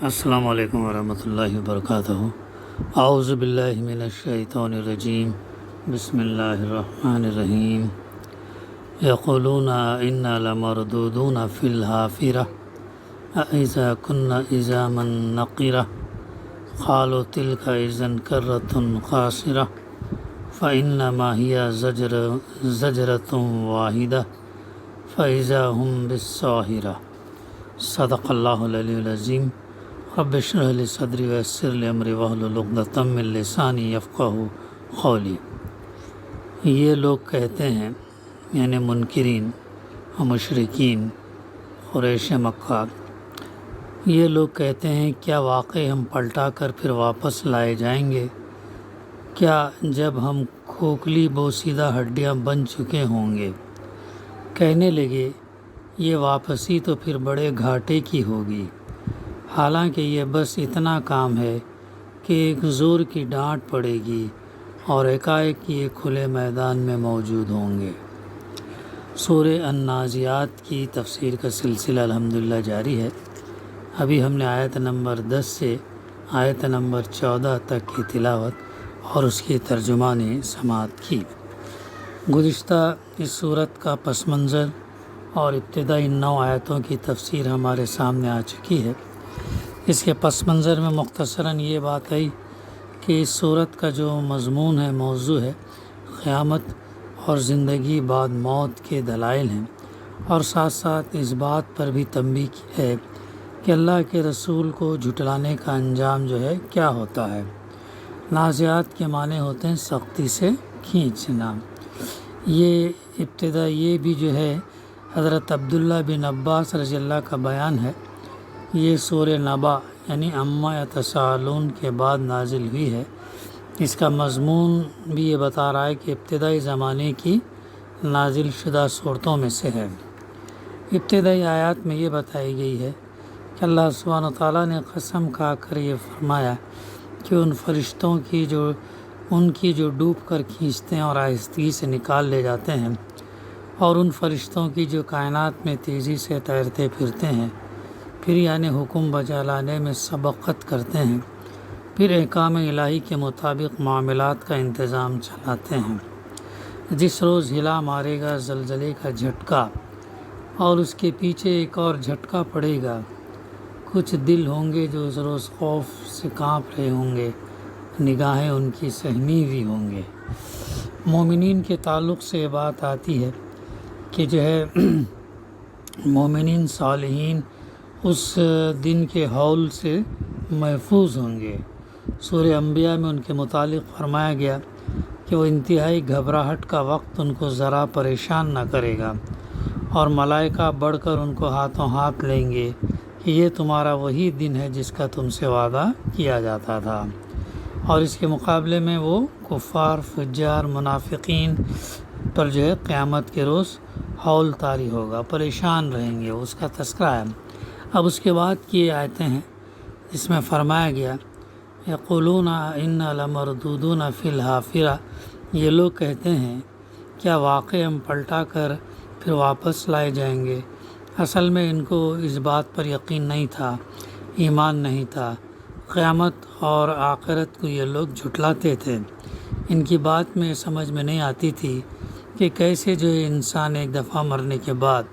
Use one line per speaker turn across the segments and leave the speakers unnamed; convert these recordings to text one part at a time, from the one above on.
السلام علیکم ورحمۃ اللہ وبرکاتہ۔ اعوذ باللہ من الشیطان الرجیم، بسم اللہ الرحمن الرحیم۔ یقولون انا لمردودون فی الحافرہ اذا کنا عظاما نخرہ قالوا تلک اذا کرۃ خاسرہ فانما ہی زجرۃ واحدہ فاذا هم بالساہرہ۔ صدق اللہ العلی العظیم۔ رب اشرح لی صدری ویسر لی امری واحلل عقدۃ من لسانی یفقہوا قولی۔ یہ لوگ کہتے ہیں، یعنی منکرین و مشرکین قریش مکہ، یہ لوگ کہتے ہیں کیا واقعی ہم پلٹا کر پھر واپس لائے جائیں گے؟ کیا جب ہم کھوکھلی بوسیدہ ہڈیاں بن چکے ہوں گے؟ کہنے لگے یہ واپسی تو پھر بڑے گھاٹے کی ہوگی، حالانکہ یہ بس اتنا کام ہے کہ ایک زور کی ڈانٹ پڑے گی اور ایک یہ کھلے میدان میں موجود ہوں گے۔ سورہ النازعات کی تفسیر کا سلسلہ الحمدللہ جاری ہے۔ ابھی ہم نے آیت نمبر 10 سے آیت نمبر 14 تک کی تلاوت اور اس کی ترجمانی سماعت کی۔ گزشتہ اس صورت کا پس منظر اور ابتدائی 9 آیتوں کی تفسیر ہمارے سامنے آ چکی ہے۔ اس کے پس منظر میں مختصراً یہ بات آئی کہ اس صورت کا جو مضمون ہے، موضوع ہے، قیامت اور زندگی بعد موت کے دلائل ہیں، اور ساتھ ساتھ اس بات پر بھی تنبیہ کی ہے کہ اللہ کے رسول کو جھٹلانے کا انجام جو ہے کیا ہوتا ہے۔ نازعات کے معنی ہوتے ہیں سختی سے کھینچنا۔ یہ ابتدا یہ بھی جو ہے حضرت عبداللہ بن عباس رضی اللہ کا بیان ہے۔ یہ سورہ نبا یعنی عما یتساءلون کے بعد نازل ہوئی ہے۔ اس کا مضمون بھی یہ بتا رہا ہے کہ ابتدائی زمانے کی نازل شدہ صورتوں میں سے ہے۔ ابتدائی آیات میں یہ بتائی گئی ہے کہ اللہ سبحانہ و تعالیٰ نے قسم کھا کر یہ فرمایا کہ ان فرشتوں کی جو ڈوب کر کھینچتے ہیں اور آہستگی سے نکال لے جاتے ہیں، اور ان فرشتوں کی جو کائنات میں تیزی سے تیرتے پھرتے ہیں، پھر یعنی حکم بجا لانے میں سبقت کرتے ہیں، پھر احکام الہی کے مطابق معاملات کا انتظام چلاتے ہیں۔ جس روز ہلا مارے گا زلزلے کا جھٹکا اور اس کے پیچھے ایک اور جھٹکا پڑے گا، کچھ دل ہوں گے جو اس روز خوف سے کانپ رہے ہوں گے، نگاہیں ان کی سہمی ہوئی ہوں گے۔ مومنین کے تعلق سے یہ بات آتی ہے کہ جو ہے مومنین صالحین اس دن کے ہول سے محفوظ ہوں گے۔ سورہ انبیاء میں ان کے متعلق فرمایا گیا کہ وہ انتہائی گھبراہٹ کا وقت ان کو ذرا پریشان نہ کرے گا، اور ملائکہ بڑھ کر ان کو ہاتھوں ہاتھ لیں گے کہ یہ تمہارا وہی دن ہے جس کا تم سے وعدہ کیا جاتا تھا۔ اور اس کے مقابلے میں وہ کفار، فجار، منافقین پر جو ہے قیامت کے روز ہول طاری ہوگا، پریشان رہیں گے، اس کا تذکرہ ہے۔ اب اس کے بعد کی آیتیں ہیں جس میں فرمایا گیا یقولون انا لمردودون فی الحافرہ، یہ لوگ کہتے ہیں کیا واقعی ہم پلٹا کر پھر واپس لائے جائیں گے؟ اصل میں ان کو اس بات پر یقین نہیں تھا، ایمان نہیں تھا۔ قیامت اور آخرت کو یہ لوگ جھٹلاتے تھے۔ ان کی بات میں سمجھ میں نہیں آتی تھی کہ کیسے جو انسان ایک دفعہ مرنے کے بعد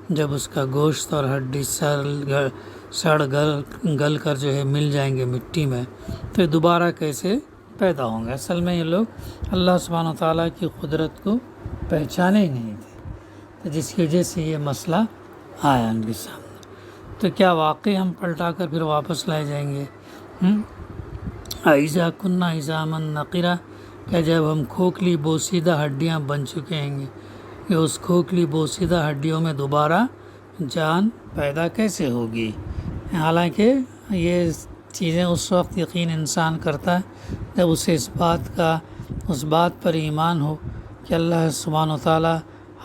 جب اس کا گوشت اور ہڈی سڑ گل کر جو ہے مل جائیں گے مٹی میں، تو یہ دوبارہ کیسے پیدا ہوں گے۔ اصل میں یہ لوگ اللہ سبحانہ وتعالیٰ کی قدرت کو پہچانے ہی نہیں تھے، تو جس کی وجہ سے یہ مسئلہ آیا ان کے سامنے۔ تو کیا واقعی ہم پلٹا کر پھر واپس لائے جائیں گے؟ اذا کنا عظاما نخرہ، کیا جب ہم کھوکھلی بوسیدہ ہڈیاں بن چکے ہیں گے، کہ اس کھوکھلی بوسیدہ ہڈیوں میں دوبارہ جان پیدا کیسے ہوگی؟ حالانکہ یہ چیزیں اس وقت یقین انسان کرتا ہے جب اسے اس بات پر ایمان ہو کہ اللہ سبحانہ و تعالیٰ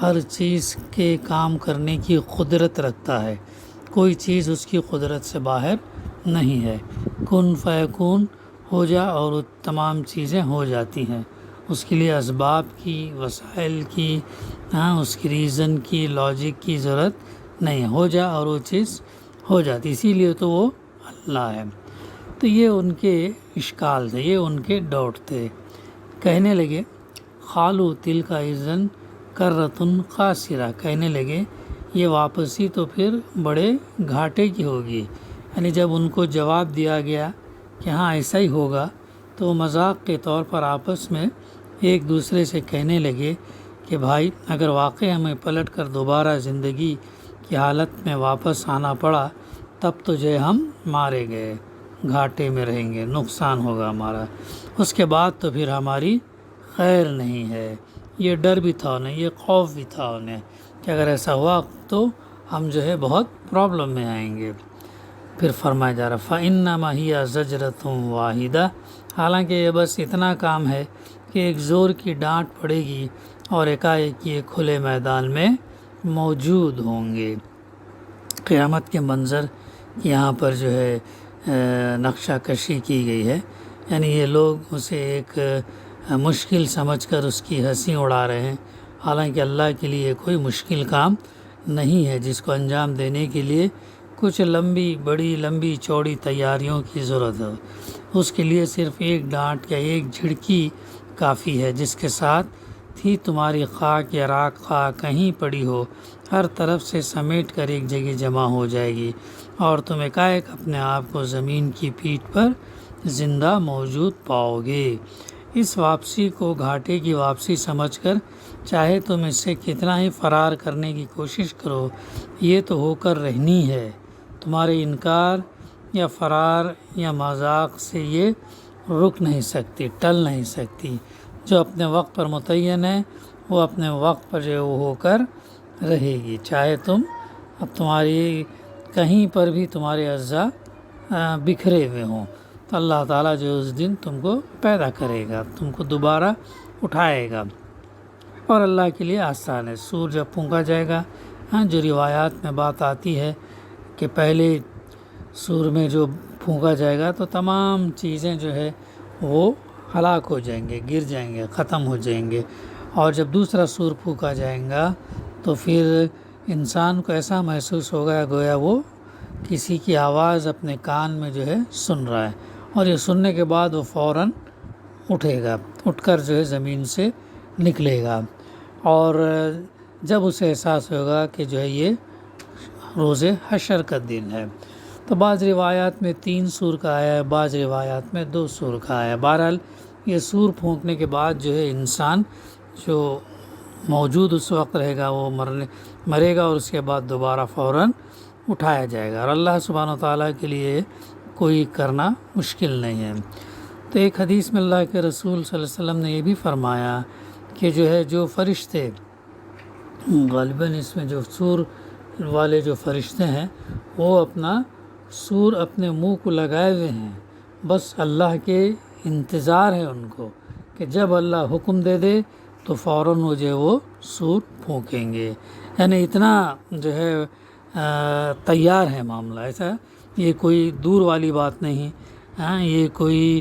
ہر چیز کے کام کرنے کی قدرت رکھتا ہے، کوئی چیز اس کی قدرت سے باہر نہیں ہے۔ کن فیکون ہو جا اور وہ تمام چیزیں ہو جاتی ہیں، اس کے لیے اسباب کی، وسائل کی، اس کی ریزن کی، لاجک کی ضرورت نہیں، ہو جا اور وہ چیز ہو جاتی۔ اسی لیے تو وہ اللہ ہے۔ تو یہ ان کے اشکال تھے، یہ ان کے ڈاؤٹ تھے۔ کہنے لگے خالو تل کا اذن کرتن خاسرہ، کہنے لگے یہ واپسی تو پھر بڑے گھاٹے کی ہوگی۔ یعنی جب ان کو جواب دیا گیا کہ ہاں ایسا ہی ہوگا، تو وہ مذاق کے طور پر آپس میں ایک دوسرے سے کہنے لگے کہ بھائی اگر واقعی ہمیں پلٹ کر دوبارہ زندگی کی حالت میں واپس آنا پڑا تب تو جو ہم مارے گئے، گھاٹے میں رہیں گے، نقصان ہوگا ہمارا، اس کے بعد تو پھر ہماری خیر نہیں ہے۔ یہ ڈر بھی تھا انہیں، یہ خوف بھی تھا انہیں کہ اگر ایسا ہوا تو ہم جو ہے بہت پرابلم میں آئیں گے۔ پھر فرمایا جا رہا فَإِنَّمَا هِيَ زَجْرَةٌ وَاحِدَةٌ، حالانکہ یہ بس اتنا کام ہے کہ ایک زور کی ڈانٹ پڑے گی اور ایک یہ کھلے میدان میں موجود ہوں گے۔ قیامت کے منظر یہاں پر جو ہے نقشہ کشی کی گئی ہے، یعنی یہ لوگ اسے ایک مشکل سمجھ کر اس کی ہنسی اڑا رہے ہیں، حالانکہ اللہ کے لیے کوئی مشکل کام نہیں ہے جس کو انجام دینے کے لیے کچھ لمبی چوڑی تیاریوں کی ضرورت ہے۔ اس کے لیے صرف ایک ڈانٹ یا ایک جھڑکی کافی ہے، جس کے ساتھ تھی تمہاری خاک یا راکھ خاک کہیں پڑی ہو، ہر طرف سے سمیٹ کر ایک جگہ جمع ہو جائے گی اور تم ایک اپنے آپ کو زمین کی پیٹھ پر زندہ موجود پاؤ گے۔ اس واپسی کو گھاٹے کی واپسی سمجھ کر چاہے تم اس سے کتنا ہی فرار کرنے کی کوشش کرو، یہ تو ہو کر رہنی ہے۔ تمہارے انکار یا فرار یا مذاق سے یہ رک نہیں سکتی، ٹل نہیں سکتی۔ جو اپنے وقت پر متعین ہے وہ اپنے وقت پر جو وہ ہو کر رہے گی، چاہے اب تمہاری کہیں پر بھی تمہارے اعضاء بکھرے ہوئے ہوں، تو اللہ تعالیٰ جو اس دن تم کو پیدا کرے گا، تم کو دوبارہ اٹھائے گا، اور اللہ کے لیے آسان ہے۔ سور جب پھونکا جائے گا، جو روایات میں بات آتی ہے کہ پہلے سور میں جو پھونکا جائے گا تو تمام چیزیں جو ہے وہ ہلاک ہو جائیں گے، گر جائیں گے، ختم ہو جائیں گے، اور جب دوسرا سور پھونکا جائے گا تو پھر انسان کو ایسا محسوس ہوگا گویا وہ کسی کی آواز اپنے کان میں جو ہے سن رہا ہے، اور یہ سننے کے بعد وہ فوراً اٹھے گا، اٹھ کر جو ہے زمین سے نکلے گا، اور جب اسے احساس ہوگا کہ جو ہے یہ روز حشر کا دن ہے۔ تو بعض روایات میں 3 سور کا آیا ہے، بعض روایات میں 2 سور کا آیا ہے۔ بہرحال یہ سور پھونکنے کے بعد جو ہے انسان جو موجود اس وقت رہے گا وہ مرے گا، اور اس کے بعد دوبارہ فوراً اٹھایا جائے گا، اور اللہ سبحانہ و تعالیٰ کے لیے کوئی کرنا مشکل نہیں ہے۔ تو ایک حدیث میں اللہ کے رسول صلی اللہ علیہ وسلم نے یہ بھی فرمایا کہ جو ہے جو فرشتے غالباً اس میں جو سور والے جو فرشتے ہیں وہ اپنا سور اپنے منہ کو لگائے ہوئے ہیں، بس اللہ کے انتظار ہے ان کو کہ جب اللہ حکم دے دے تو فوراً وہ جو ہے وہ سور پھونکیں گے، یعنی اتنا جو ہے تیار ہے معاملہ، ایسا یہ کوئی دور والی بات نہیں، یہ کوئی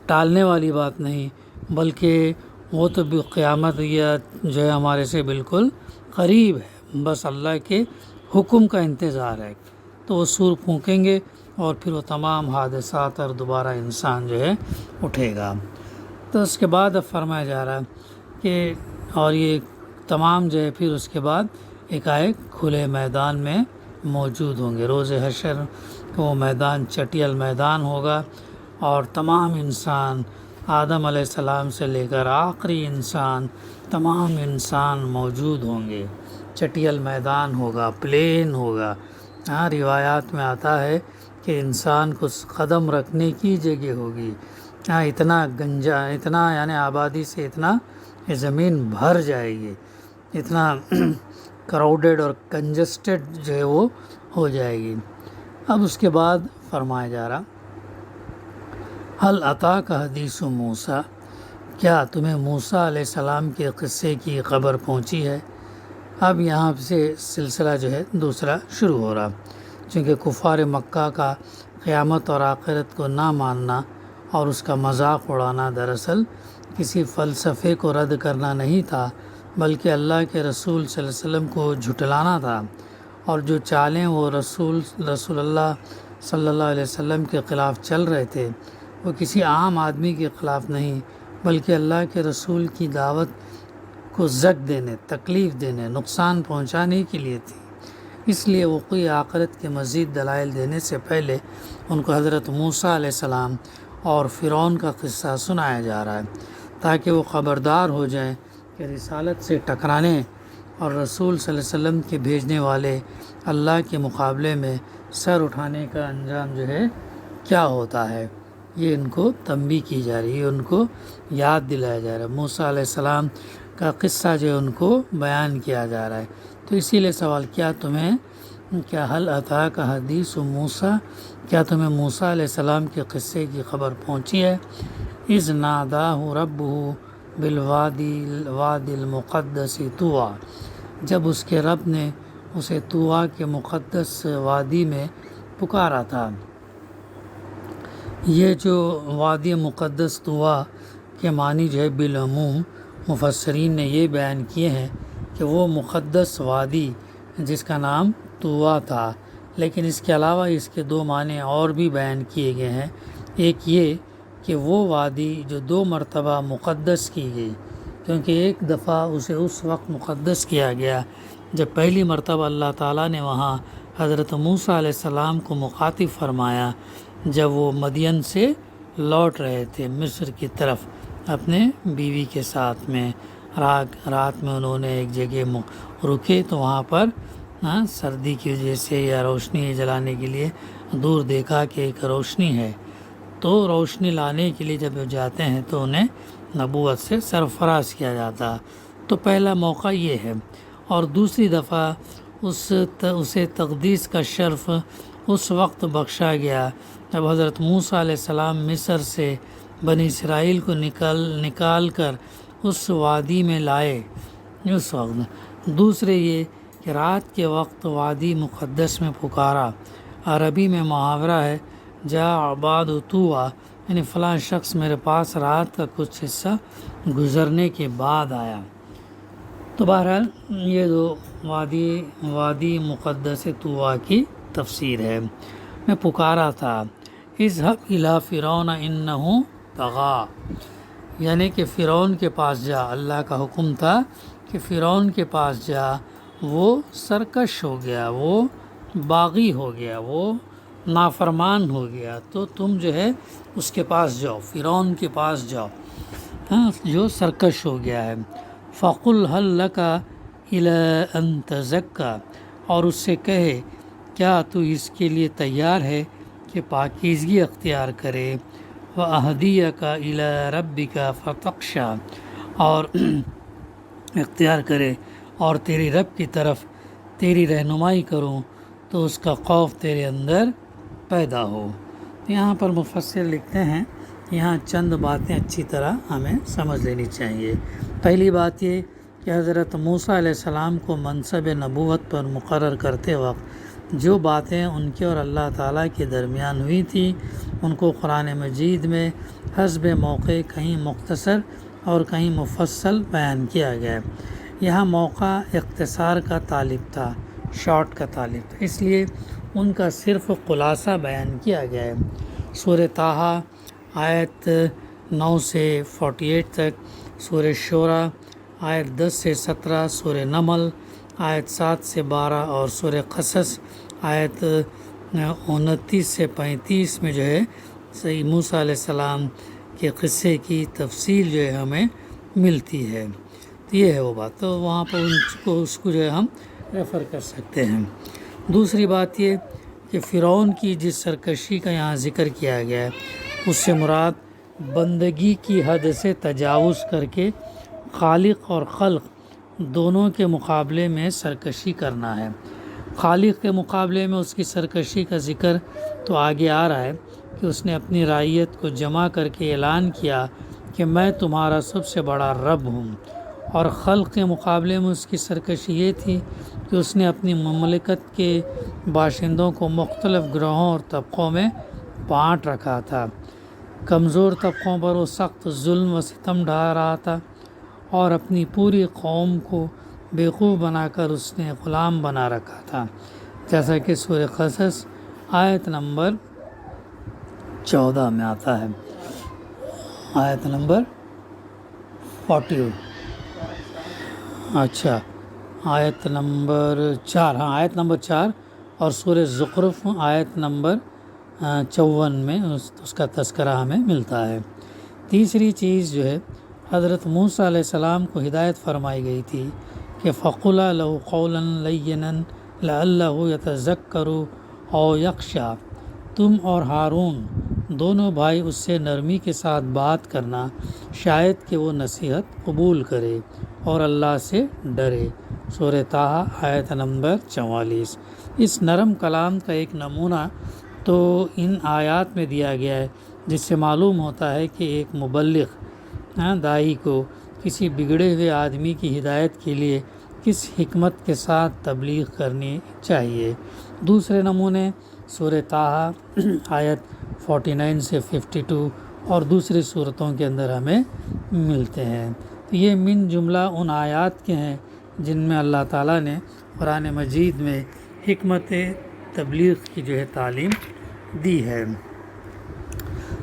ٹالنے والی بات نہیں، بلکہ وہ تو قیامت یا جو ہے ہمارے سے بالکل قریب ہے، بس اللہ کے حکم کا انتظار ہے، تو وہ سور پھونکیں گے اور پھر وہ تمام حادثات اور دوبارہ انسان جو ہے اٹھے گا۔ تو اس کے بعد اب فرمایا جا رہا کہ اور یہ تمام جو ہے پھر اس کے بعد ایک کھلے میدان میں موجود ہوں گے۔ روز حشر وہ میدان چٹیل میدان ہوگا، اور تمام انسان آدم علیہ السلام سے لے کر آخری انسان، تمام انسان موجود ہوں گے۔ چٹیل میدان ہوگا، پلین ہوگا، روایات میں آتا ہے کہ انسان کو قدم رکھنے کی جگہ ہوگی، اتنا گنجا، اتنا یعنی آبادی سے اتنا یہ زمین بھر جائے گی، اتنا کراؤڈڈ اور کنجسٹڈ جو ہے وہ ہو جائے گی۔ اب اس کے بعد فرمایا جا رہا حل اتاک حدیث موسیٰ، کیا تمہیں موسیٰ علیہ السلام کے قصے کی خبر پہنچی ہے؟ اب یہاں سے سلسلہ جو ہے دوسرا شروع ہو رہا، چونکہ کفار مکہ کا قیامت اور آخرت کو نہ ماننا اور اس کا مذاق اڑانا دراصل کسی فلسفے کو رد کرنا نہیں تھا، بلکہ اللہ کے رسول صلی اللہ علیہ وسلم کو جھٹلانا تھا، اور جو چالیں وہ رسول اللہ صلی اللہ علیہ وسلم کے خلاف چل رہے تھے وہ کسی عام آدمی کے خلاف نہیں بلکہ اللہ کے رسول کی دعوت کو زک دینے، تکلیف دینے، نقصان پہنچانے کے لیے تھی۔ اس لیے وقوع آخرت کے مزید دلائل دینے سے پہلے ان کو حضرت موسیٰ علیہ السلام اور فرعون کا قصہ سنایا جا رہا ہے تاکہ وہ خبردار ہو جائیں کہ رسالت سے ٹکرانے اور رسول صلی اللہ علیہ وسلم کے بھیجنے والے اللہ کے مقابلے میں سر اٹھانے کا انجام جو ہے کیا ہوتا ہے۔ یہ ان کو تنبیہ کی جا رہی ہے، ان کو یاد دلایا جا رہا ہے۔ موسیٰ علیہ السلام کا قصہ جو ہے ان کو بیان کیا جا رہا ہے۔ تو اسی لیے سوال، کیا حل عطا کا حدیث موسیٰ، کیا تمہیں موسیٰ علیہ السلام کے قصے کی خبر پہنچی ہے؟ اذ ناداہ ربہ بالوادی المقدس طویٰ، جب اس کے رب نے اسے طویٰ کے مقدس وادی میں پکارا تھا۔ یہ جو وادی مقدس طویٰ کے معنی جو ہے بالعموم مفسرین نے یہ بیان کیے ہیں کہ وہ مقدس وادی جس کا نام طویٰ تھا، لیکن اس کے علاوہ اس کے دو معنی اور بھی بیان کیے گئے ہیں۔ ایک یہ کہ وہ وادی جو دو مرتبہ مقدس کی گئی، کیونکہ ایک دفعہ اسے اس وقت مقدس کیا گیا جب پہلی مرتبہ اللہ تعالیٰ نے وہاں حضرت موسیٰ علیہ السلام کو مخاطب فرمایا جب وہ مدین سے لوٹ رہے تھے مصر کی طرف اپنے بیوی کے ساتھ میں۔ رات میں انہوں نے ایک جگہ رکے تو وہاں پر سردی کی وجہ سے یا روشنی جلانے کے لیے دور دیکھا کہ ایک روشنی ہے، تو روشنی لانے کے لیے جب وہ جاتے ہیں تو انہیں نبوت سے سرفراز کیا جاتا۔ تو پہلا موقع یہ ہے، اور دوسری دفعہ اسے تقدیس کا شرف اس وقت بخشا گیا جب حضرت موسیٰ علیہ السلام مصر سے بنی اسرائیل کو نکال کر اس وادی میں لائے اس وقت۔ دوسرے یہ کہ رات کے وقت وادی مقدس میں پکارا، عربی میں محاورہ ہے جا عباد طویٰ، یعنی فلاں شخص میرے پاس رات کا کچھ حصہ گزرنے کے بعد آیا۔ تو بہرحال یہ دو وادی مقدس طویٰ کی تفسیر ہے۔ میں پکارا تھا، اذهب الی فرعون انہ طغیٰ، یعنی کہ فرعون کے پاس جا، اللہ کا حکم تھا کہ فرعون کے پاس جا، وہ سرکش ہو گیا، وہ باغی ہو گیا، وہ نافرمان ہو گیا، تو تم جو ہے اس کے پاس جاؤ، فرعون کے پاس جاؤ جو سرکش ہو گیا ہے۔ فَقُلْ هَلْ لَكَ إِلَىٰ أَن تَزَكَّىٰ، اور اس سے کہے کیا تو اس کے لیے تیار ہے کہ پاکیزگی اختیار کرے، وَأَهْدِيَكَ إِلَىٰ رَبِّكَ فَتَخْشَىٰ، اور اختیار کرے اور تیری رب کی طرف تیری رہنمائی کروں تو اس کا خوف تیرے اندر پیدا ہو۔ یہاں پر مفسر لکھتے ہیں، یہاں چند باتیں اچھی طرح ہمیں سمجھ لینی چاہیے۔ پہلی بات یہ کہ حضرت موسیٰ علیہ السلام کو منصب نبوت پر مقرر کرتے وقت جو باتیں ان کے اور اللہ تعالیٰ کے درمیان ہوئی تھی ان کو قرآن مجید میں حسب موقع کہیں مختصر اور کہیں مفصل بیان کیا گیا ہے۔ یہاں موقع اختصار کا طالب تھا، شارٹ کا طالب تھا، اس لیے ان کا صرف خلاصہ بیان کیا گیا ہے۔ سورہ طٰہٰ آیت 9 سے 48 تک، سورہ شعراء آیت 10 سے 17، سورہ نمل آیت 7 سے 12 اور سورہ قصص آیت 29 سے 35 میں جو ہے صحیح موسیٰ علیہ السلام کے قصے کی تفصیل جو ہے ہمیں ملتی ہے۔ تو یہ ہے وہ بات، تو وہاں پر اس کو جو ہے ہم ریفر کر سکتے ہیں۔ دوسری بات یہ کہ فرعون کی جس سرکشی کا یہاں ذکر کیا گیا ہے اس سے مراد بندگی کی حد سے تجاوز کر کے خالق اور خلق دونوں کے مقابلے میں سرکشی کرنا ہے۔ خالق کے مقابلے میں اس کی سرکشی کا ذکر تو آگے آ رہا ہے کہ اس نے اپنی رعیت کو جمع کر کے اعلان کیا کہ میں تمہارا سب سے بڑا رب ہوں، اور خلق کے مقابلے میں اس کی سرکشی یہ تھی کہ اس نے اپنی مملکت کے باشندوں کو مختلف گروہوں اور طبقوں میں بانٹ رکھا تھا۔ کمزور طبقوں پر وہ سخت ظلم و ستم ڈھا رہا تھا، اور اپنی پوری قوم کو بیوقوف بنا کر اس نے غلام بنا رکھا تھا۔ جیسا کہ سورہ قصص آیت نمبر 14 میں آتا ہے، آیت نمبر 40، اچھا آیت نمبر 4، آیت نمبر 4 اور سورہ زخرف آیت نمبر 54 میں اس کا تذکرہ ہمیں ملتا ہے۔ تیسری چیز جو ہے، حضرت موسیٰ علیہ السلام کو ہدایت فرمائی گئی تھی کہ فَقُلَا لَهُ قَوْلًا لَيِّنًا لَعَلَّهُ يَتَذَكَّرُ أَوْ يَخْشَىٰ، تم اور ہارون دونوں بھائی اس سے نرمی کے ساتھ بات کرنا، شاید کہ وہ نصیحت قبول کرے اور اللہ سے ڈرے۔ سورہ طٰہٰ آیت نمبر 44۔ اس نرم کلام کا ایک نمونہ تو ان آیات میں دیا گیا ہے، جس سے معلوم ہوتا ہے کہ ایک مبلغ داعی کو کسی بگڑے ہوئے آدمی کی ہدایت کے لیے کس حکمت کے ساتھ تبلیغ کرنی چاہیے۔ دوسرے نمونے سورہ طٰہٰ آیت 49 سے 52 اور دوسری صورتوں کے اندر ہمیں ملتے ہیں۔ تو یہ من جملہ ان آیات کے ہیں جن میں اللہ تعالیٰ نے قرآن مجید میں حکمت تبلیغ کی جو ہے تعلیم دی ہے۔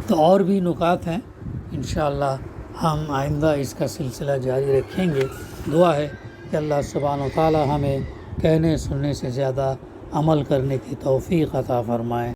تو اور بھی نکات ہیں، انشاءاللہ ہم آئندہ اس کا سلسلہ جاری رکھیں گے۔ دعا ہے کہ اللہ سبحانہ و تعالیٰ ہمیں کہنے سننے سے زیادہ عمل کرنے کی توفیق عطا فرمائے۔